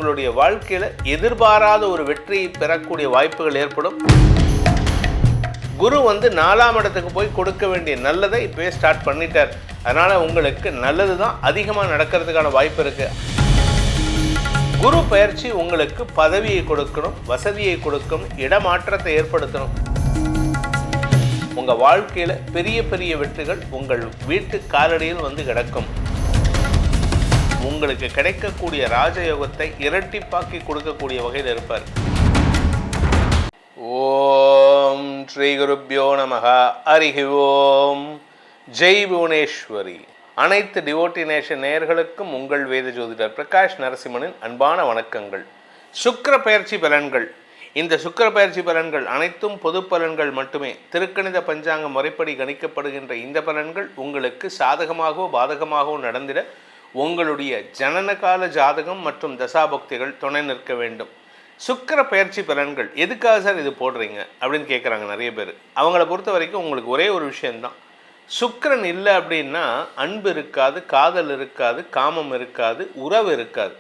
உங்களுடைய வாழ்க்கையில் எதிர்பாராத ஒரு வெற்றியை பெறக்கூடிய வாய்ப்புகள் ஏற்படும். குரு வந்து 4ஆம் இடத்துக்கு போய் கொடுக்க வேண்டிய நல்லதை இப்போவே ஸ்டார்ட் பண்ணிட்டார். அதனால் உங்களுக்கு நல்லது தான் அதிகமாக நடக்கிறதுக்கான வாய்ப்பு இருக்குது. குரு பயிற்சி உங்களுக்கு பதவியை கொடுக்கணும், வசதியை கொடுக்கணும், இடமாற்றத்தை ஏற்படுத்தணும். உங்கள் வாழ்க்கையில் பெரிய பெரிய வெற்றிகள் உங்கள் வீட்டு காலடியில் வந்து கிடக்கும். உங்களுக்கு கிடைக்கக்கூடிய ராஜயோகத்தை இரட்டிப்பாக்கி கொடுக்கக்கூடிய வகையில் இருப்பார். ஓம் ஸ்ரீ குருப்யோ நமஹ. ஹரிஹி ஓம். ஜெய் புவனேஸ்வரி. அனைத்து டிவோட்டி நேஷன் நேயர்களுக்கும் உங்கள் வேத ஜோதிடர் பிரகாஷ் நரசிம்மனின் அன்பான வணக்கங்கள். சுக்கிர பயிற்சி பலன்கள். இந்த சுக்கிர பயிற்சி பலன்கள் அனைத்தும் பொது பலன்கள் மட்டுமே. திருக்கணித பஞ்சாங்க முறைப்படி கணிக்கப்படுகின்ற இந்த பலன்கள் உங்களுக்கு சாதகமாகவோ பாதகமாகவோ நடந்திட உங்களுடைய ஜனனகால ஜாதகம் மற்றும் தசாபக்திகள் துணை நிற்க வேண்டும். சுக்கிர பயிற்சி பலன்கள் எதுக்காக சார் இது போடுறீங்க அப்படின்னு கேட்குறாங்க நிறைய பேர். அவங்கள பொறுத்த வரைக்கும் உங்களுக்கு ஒரே ஒரு விஷயந்தான், சுக்கிரன் இல்லை அப்படின்னா அன்பு இருக்காது, காதல் இருக்காது, காமம் இருக்காது, உறவு இருக்காது.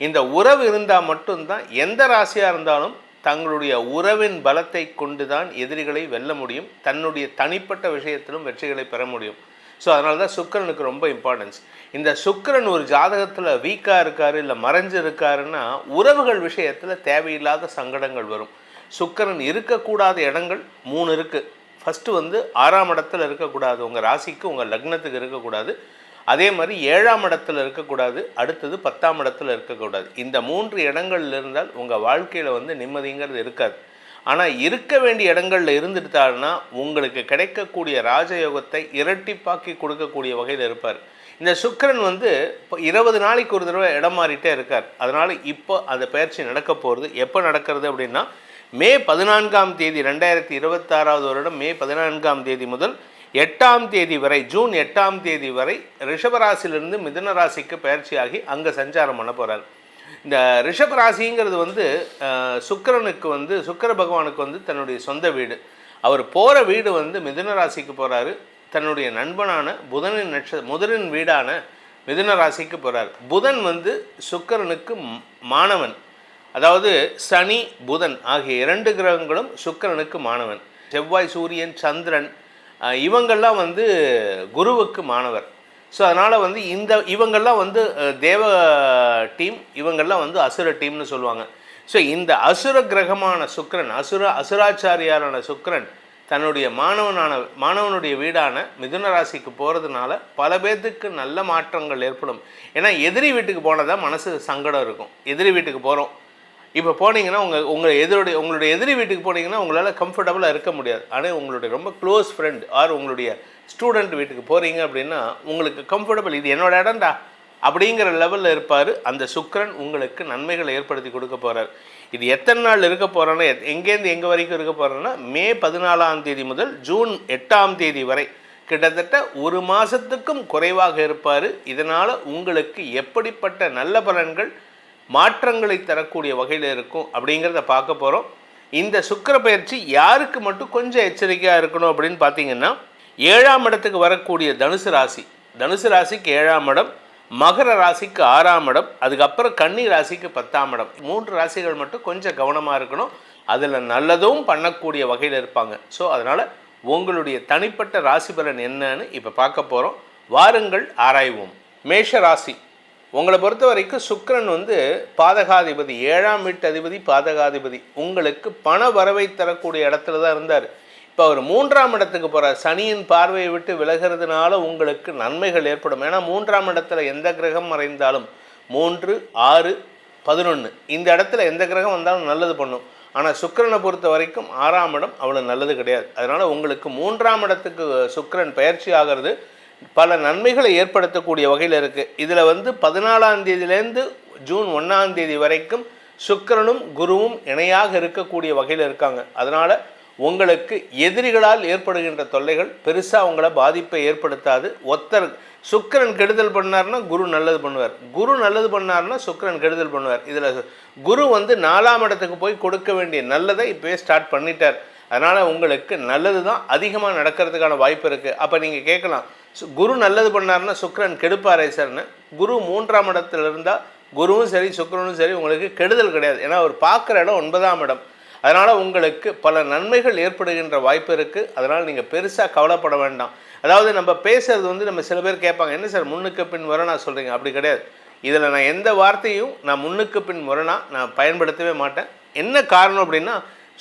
இந்த உறவு இருந்தால் மட்டும்தான் எந்த ராசியாக இருந்தாலும் தங்களுடைய உறவின் பலத்தை கொண்டு தான் எதிரிகளை வெல்ல முடியும், தன்னுடைய தனிப்பட்ட விஷயத்திலும் வெற்றிகளை பெற முடியும். ஸோ அதனால தான் சுக்கிரனுக்கு ரொம்ப இம்பார்ட்டன்ஸ். இந்த சுக்கிரன் ஒரு ஜாதகத்தில் வீக்காக இருக்கார், இல்லை மறைஞ்சு இருக்காருன்னா உறவுகள் விஷயத்தில் தேவையில்லாத சங்கடங்கள் வரும். சுக்கிரன் இருக்கக்கூடாத இடங்கள் 3 இருக்குது. ஃபஸ்ட்டு வந்து 6ஆம் இடத்துல இருக்கக்கூடாது, உங்கள் ராசிக்கு உங்கள் லக்னத்துக்கு இருக்கக்கூடாது. அதே மாதிரி 7ஆம் இடத்துல இருக்கக்கூடாது, அடுத்தது 10ஆம் இடத்துல இருக்கக்கூடாது. இந்த 3 இடங்கள்ல இருந்தால் உங்கள் வாழ்க்கையில் வந்து நிம்மதிங்கிறது இருக்காது. ஆனால் இருக்க வேண்டிய இடங்களில் இருந்துட்டாருன்னா உங்களுக்கு கிடைக்கக்கூடிய ராஜயோகத்தை இரட்டிப்பாக்கி கொடுக்கக்கூடிய வகையில் இருப்பார். இந்த சுக்கிரன் வந்து இப்போ 20 நாளைக்கு ஒரு தடவை இடம் மாறிட்டே இருக்கார். அதனால் இப்போ அந்த பயிற்சி நடக்க போகிறது. எப்போ நடக்கிறது அப்படின்னா மே 14ஆம் தேதி 2026 வருடம் மே 14ஆம் தேதி முதல் 8ஆம் தேதி வரை, ஜூன் 8ஆம் தேதி வரை ரிஷபராசிலிருந்து மிதுன ராசிக்கு பயிற்சியாகி அங்கே சஞ்சாரம் பண்ண போகிறார். இந்த ரிஷபராசிங்கிறது வந்து சுக்கிரனுக்கு வந்து சுக்கிர பகவானுக்கு வந்து தன்னுடைய சொந்த வீடு. அவர் போகிற வீடு வந்து மிதுன ராசிக்கு போகிறாரு. தன்னுடைய நண்பனான புதனின் வீடான மிதுன ராசிக்கு போகிறார். புதன் வந்து சுக்கிரனுக்கு மாணவன். அதாவது சனி புதன் ஆகிய 2 கிரகங்களும் சுக்கிரனுக்கு மாணவன். செவ்வாய் சூரியன் சந்திரன் இவங்கள்லாம் வந்து குருவுக்கு மாணவர். ஸோ அதனால் வந்து இவங்கள்லாம் வந்து தேவ டீம், இவங்கள்லாம் வந்து அசுர டீம்னு சொல்லுவாங்க. ஸோ இந்த அசுர கிரகமான சுக்கிரன், அசுராச்சாரியாரான சுக்கிரன் தன்னுடைய மாணவனுடைய வீடான மிதுன ராசிக்கு போகிறதுனால பல பேர்த்துக்கு நல்ல மாற்றங்கள் ஏற்படும். ஏன்னா எதிரி வீட்டுக்கு போனதான் மனசு சங்கடம் இருக்கும். எதிரி வீட்டுக்கு போகிறோம், இப்போ போனீங்கன்னா உங்களுடைய எதிரி வீட்டுக்கு போனீங்கன்னா உங்களால் கம்ஃபர்டபுளாக இருக்க முடியாது. ஆனால் உங்களுடைய ரொம்ப க்ளோஸ் ஃப்ரெண்ட் ஆர் உங்களுடைய ஸ்டூடெண்ட் வீட்டுக்கு போகிறீங்க அப்படின்னா உங்களுக்கு கம்ஃபர்டபுள், இது என்னோட இடம்டா அப்படிங்கிற லெவலில் இருப்பார். அந்த சுக்கிரன் உங்களுக்கு நன்மைகளை ஏற்படுத்தி கொடுக்க போகிறார். இது எத்தனை நாள் இருக்க போகிறோன்னா, எங்கேருந்து எங்கே வரைக்கும் இருக்க போகிறோன்னா மே 14ஆம் தேதி முதல் ஜூன் 8ஆம் தேதி வரை கிட்டத்தட்ட 1 மாதத்துக்கும் குறைவாக இருப்பார். இதனால் உங்களுக்கு எப்படிப்பட்ட நல்ல பலன்கள் மாற்றங்களை தரக்கூடிய வகையில் இருக்கும் அப்படிங்கிறத பார்க்க போகிறோம். இந்த சுக்கிர பயிற்சி யாருக்கு மட்டும் கொஞ்சம் எச்சரிக்கையாக இருக்கணும் அப்படின்னு பார்த்தீங்கன்னா, 7ஆம் இடத்துக்கு வரக்கூடிய தனுசு ராசிக்கு 7ஆம் இடம், மகர ராசிக்கு 6ஆம் இடம், அதுக்கப்புறம் கன்னி ராசிக்கு 10ஆம் இடம். 3 ராசிகள் மட்டும் கொஞ்சம் கவனமாக இருக்கணும். அதில் நல்லதும் பண்ணக்கூடிய வகையில் இருப்பாங்க. ஸோ அதனால் உங்களுடைய தனிப்பட்ட ராசி பலன் என்னன்னு இப்போ பார்க்க போகிறோம். வாருங்கள் ஆராய்வோம். மேஷ ராசி. உங்களை பொறுத்த வரைக்கும் சுக்கிரன் வந்து பாதகாதிபதி, 7ஆம் வீட்டு அதிபதி, பாதகாதிபதி. உங்களுக்கு பண வரவை தரக்கூடிய இடத்துல தான் இருந்தார். இப்போ அவர் 3ஆம் இடத்துக்கு போகிறார். சனியின் பார்வையை விட்டு விலகிறதுனால உங்களுக்கு நன்மைகள் ஏற்படும். ஏன்னா 3ஆம் இடத்துல எந்த கிரகம் மறைந்தாலும் 3, 6, 11 இந்த இடத்துல எந்த கிரகம் வந்தாலும் நல்லது பண்ணும். ஆனால் சுக்கிரனை பொறுத்த வரைக்கும் 6ஆம் இடம் அவ்வளோ நல்லது கிடையாது. அதனால் உங்களுக்கு 3ஆம் இடத்துக்கு சுக்கிரன் பயிற்சி ஆகிறது பல நன்மைகளை ஏற்படுத்தக்கூடிய வகையில் இருக்குது. இதில் வந்து 14ஆம் தேதியிலேருந்து ஜூன் 1ஆம் தேதி வரைக்கும் சுக்கிரனும் குருவும் இணையாக இருக்கக்கூடிய வகையில் இருக்காங்க. அதனால் உங்களுக்கு எதிரிகளால் ஏற்படுகின்ற தொல்லைகள் பெருசாக உங்களை பாதிப்பை ஏற்படுத்தாது. சுக்கிரன் கெடுதல் பண்ணார்னா குரு நல்லது பண்ணுவார், குரு நல்லது பண்ணார்னா சுக்கிரன் கெடுதல் பண்ணுவார். இதில் குரு வந்து 4ஆம் இடத்துக்கு போய் கொடுக்க வேண்டிய நல்லதை இப்போவே ஸ்டார்ட் பண்ணிட்டார். அதனால் உங்களுக்கு நல்லது தான் அதிகமாக நடக்கிறதுக்கான வாய்ப்பு இருக்குது. அப்போ நீங்கள் கேட்கலாம், குரு நல்லது பண்ணார்னா சுக்கிரன் கெடுப்பாரே சார்னு. குரு 3ஆம் இடத்துல இருந்தால் குருவும் சரி சுக்கிரனும் சரி உங்களுக்கு கெடுதல் கிடையாது. ஏன்னா அவர் பார்க்குற இடம் 9ஆம் இடம். அதனால் உங்களுக்கு பல நன்மைகள் ஏற்படுகின்ற வாய்ப்பு இருக்குது. அதனால் நீங்கள் பெருசாக கவலைப்பட வேண்டாம். அதாவது நம்ம பேசுகிறது வந்து நம்ம சில பேர் கேட்பாங்க, என்ன சார் முன்னுக்கு பின் முரணா சொல்கிறீங்க? அப்படி கிடையாது. இதில் நான் எந்த வார்த்தையும் நான் முன்னுக்கு பின் முரணா நான் பயன்படுத்தவே மாட்டேன். என்ன காரணம் அப்படின்னா,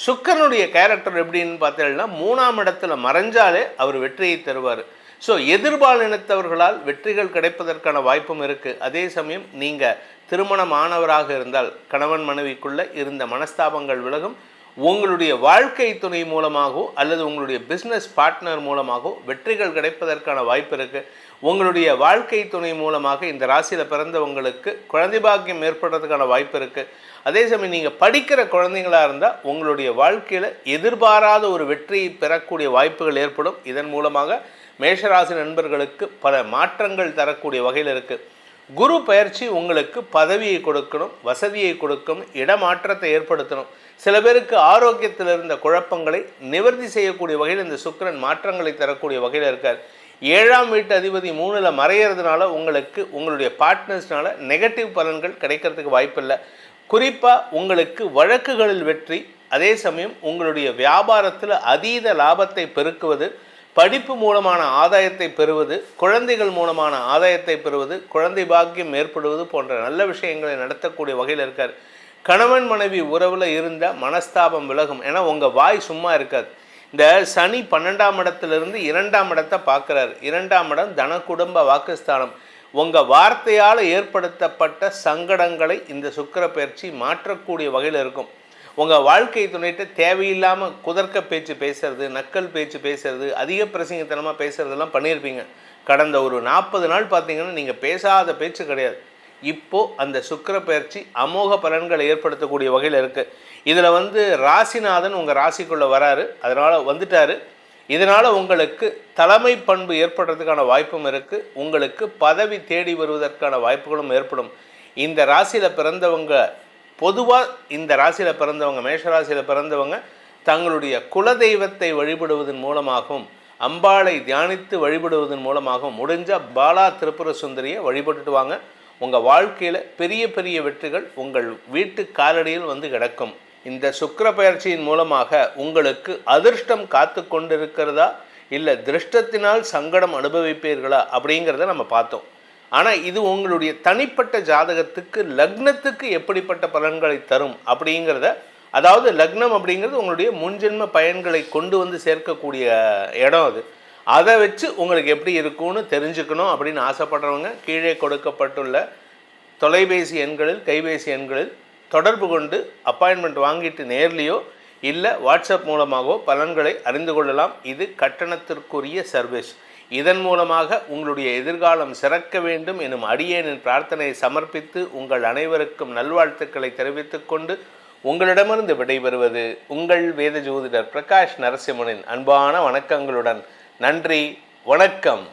சுக்கிரனுடைய கேரக்டர் எப்படின்னு பார்த்தீங்கன்னா 3ஆம் இடத்துல மறைஞ்சாலே அவர் வெற்றியை தருவார். ஸோ எதிர்பாலினத்தவர்களால் வெற்றிகள் கிடைப்பதற்கான வாய்ப்பும் இருக்குது. அதே சமயம் நீங்கள் திருமணமானவராக இருந்தால் கணவன் மனைவிக்குள்ளே இருந்த மனஸ்தாபங்கள் விலகும். உங்களுடைய வாழ்க்கை துணை மூலமாகவோ அல்லது உங்களுடைய பிஸ்னஸ் பார்ட்னர் மூலமாகவோ வெற்றிகள் கிடைப்பதற்கான வாய்ப்பு இருக்குது. உங்களுடைய வாழ்க்கை துணை மூலமாக இந்த ராசியில் பிறந்தவங்களுக்கு குழந்தை பாக்கியம் ஏற்படுறதுக்கான வாய்ப்பு இருக்குது. அதே சமயம் நீங்கள் படிக்கிற குழந்தைங்களாக இருந்தால் உங்களுடைய வாழ்க்கையில் எதிர்பாராத ஒரு வெற்றியை பெறக்கூடிய வாய்ப்புகள் ஏற்படும். இதன் மூலமாக மேஷராசி நண்பர்களுக்கு பல மாற்றங்கள் தரக்கூடிய வகையில் இருக்குது. குரு பயிற்சி உங்களுக்கு பதவியை கொடுக்கணும், வசதியை கொடுக்கணும், இடமாற்றத்தை ஏற்படுத்தணும். சில பேருக்கு ஆரோக்கியத்தில் இருந்த குழப்பங்களை நிவர்த்தி செய்யக்கூடிய வகையில் இந்த சுக்கிரன் மாற்றங்களை தரக்கூடிய வகையில் இருக்கார். 7ஆம் வீட்டு அதிபதி 3ல் மறையிறதுனால உங்களுக்கு உங்களுடைய பார்ட்னர்ஸ்னால நெகட்டிவ் பலன்கள் கிடைக்கிறதுக்கு வாய்ப்பில்லை. குறிப்பாக உங்களுக்கு வழக்குகளில் வெற்றி, அதே சமயம் உங்களுடைய வியாபாரத்தில் அதீத லாபத்தை பெருக்குவது, படிப்பு மூலமான ஆதாயத்தை பெறுவது, குழந்தைகள் மூலமான ஆதாயத்தை பெறுவது, குழந்தை பாக்கியம் ஏற்படுவது போன்ற நல்ல விஷயங்களை நடத்தக்கூடிய வகையில் இருக்கார். கணவன் மனைவி உறவில் இருந்த மனஸ்தாபம் விலகும். ஏன்னா உங்கள் வாய் சும்மா இருக்காது. இந்த சனி 12ஆம் இடத்திலிருந்து 2ஆம் இடத்தை பார்க்குறாரு. 2ஆம் இடம் தன குடும்ப வாக்குஸ்தானம். உங்கள் வார்த்தையால் ஏற்படுத்தப்பட்ட சங்கடங்களை இந்த சுக்கிர பயிற்சி மாற்றக்கூடிய வகையில் இருக்கும். உங்கள் வாழ்க்கை துணைட்டு தேவையில்லாமல் குதர்க்க பேச்சு பேசுறது, நக்கல் பேச்சு பேசுறது, அதிக பிரசங்கத்தனமாக பேசுகிறதெல்லாம் பண்ணியிருப்பீங்க. கடந்த ஒரு 40 நாள் பார்த்தீங்கன்னா நீங்கள் பேசாத பேச்சு கிடையாது. இப்போது அந்த சுக்கிர பயிற்சி அமோக பலன்களை ஏற்படுத்தக்கூடிய வகையில் இருக்குது. இதில் வந்து ராசிநாதன் உங்கள் ராசிக்குள்ளே வராரு, அதனால் வந்துட்டார். இதனால் உங்களுக்கு தலைமை பண்பு ஏற்படுறதுக்கான வாய்ப்பும் இருக்குது. உங்களுக்கு பதவி தேடி வருவதற்கான வாய்ப்புகளும் ஏற்படும். இந்த ராசியில் பிறந்தவங்க பொதுவாக இந்த ராசியில் பிறந்தவங்க மேஷராசியில் பிறந்தவங்க தங்களுடைய குலதெய்வத்தை வழிபடுவதன் மூலமாகவும் அம்பாளை தியானித்து வழிபடுவதன் மூலமாகவும் முடிஞ்சால் பாலா திரிபுர சுந்தரியை வழிபட்டுட்டு வாங்க. உங்கள் வாழ்க்கையில் பெரிய பெரிய வெற்றிகள் உங்கள் வீட்டு காலடியில் வந்து கிடக்கும். இந்த சுக்கிர பயிற்சியின் மூலமாக உங்களுக்கு அதிர்ஷ்டம் காத்து கொண்டிருக்கிறதா இல்லை திருஷ்டத்தினால் சங்கடம் அனுபவிப்பீர்களா அப்படிங்கிறத நம்ம பார்த்தோம். ஆனால் இது உங்களுடைய தனிப்பட்ட ஜாதகத்துக்கு லக்னத்துக்கு எப்படிப்பட்ட பலன்களை தரும் அப்படிங்கிறத, அதாவது லக்னம் அப்படிங்கிறது உங்களுடைய முன்ஜென்ம பயன்களை கொண்டு வந்து சேர்க்கக்கூடிய இடம் அது. அதை வச்சு உங்களுக்கு எப்படி இருக்கும்னு தெரிஞ்சுக்கணும் அப்படின்னு ஆசைப்படுறவங்க கீழே கொடுக்கப்பட்டுள்ள தொலைபேசி எண்களில் கைபேசி எண்களில் தொடர்பு கொண்டு அப்பாயின்மெண்ட் வாங்கிட்டு நேர்லேயோ இல்லை வாட்ஸ்அப் மூலமாகவோ பலன்களை அறிந்து கொள்ளலாம். இது கட்டணத்திற்குரிய சர்வீஸ். இதன் மூலமாக உங்களுடைய எதிர்காலம் சிறக்க வேண்டும் எனும் அடியேனின் பிரார்த்தனையை சமர்ப்பித்து உங்கள் அனைவருக்கும் நல்வாழ்த்துக்களை தெரிவித்துக் கொண்டு உங்களிடமிருந்து விடைபெறுவது உங்கள் வேத ஜோதிடர் பிரகாஷ் நரசிம்மனின் அன்பான வணக்கங்களுடன். நன்றி, வணக்கம்.